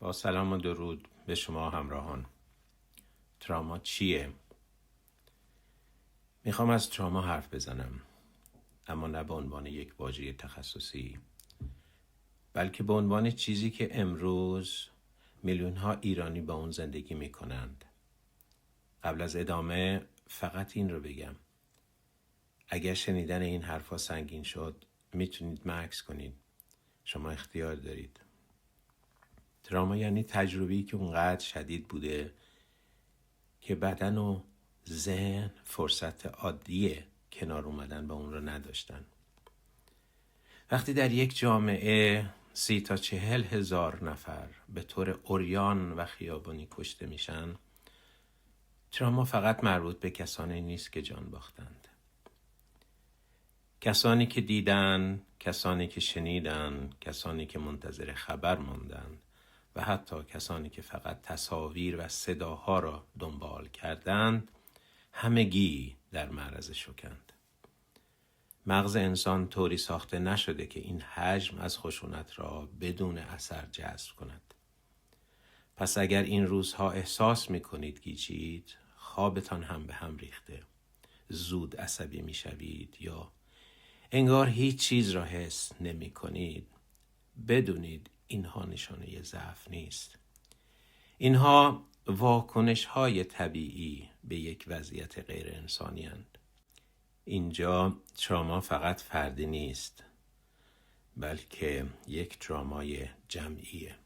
با سلام و درود به شما همراهان. تراما چیه؟ میخوام از تراما حرف بزنم، اما نه به عنوان یک واژه تخصصی، بلکه به عنوان چیزی که امروز میلیون ها ایرانی با اون زندگی میکنند. قبل از ادامه فقط این رو بگم: اگر شنیدن این حرفا سنگین شد، میتونید مکث کنید. شما اختیار دارید. تراما یعنی تجربه‌ای که اونقدر شدید بوده که بدن و ذهن فرصت عادی کنار اومدن با اون رو نداشتن. وقتی در یک جامعه 30 تا 40 هزار نفر به طور عریان و خیابانی کشته میشن، تراما فقط مربوط به کسانی نیست که جان باختند. کسانی که دیدن، کسانی که شنیدن، کسانی که منتظر خبر موندن و حتی کسانی که فقط تصاویر و صداها را دنبال کردند، همگی در معرض شوکند. مغز انسان طوری ساخته نشده که این حجم از خشونت را بدون اثر جذب کند. پس اگر این روزها احساس می‌کنید گیجید، خوابتان هم به هم ریخته، زود عصبی می‌شوید یا انگار هیچ چیز را حس نمی‌کنید، بدونید اینها نشانه ضعف نیست. اینها واکنش‌های طبیعی به یک وضعیت غیر انسانی هستند. اینجا تراما فقط فردی نیست، بلکه یک ترامای جمعیه.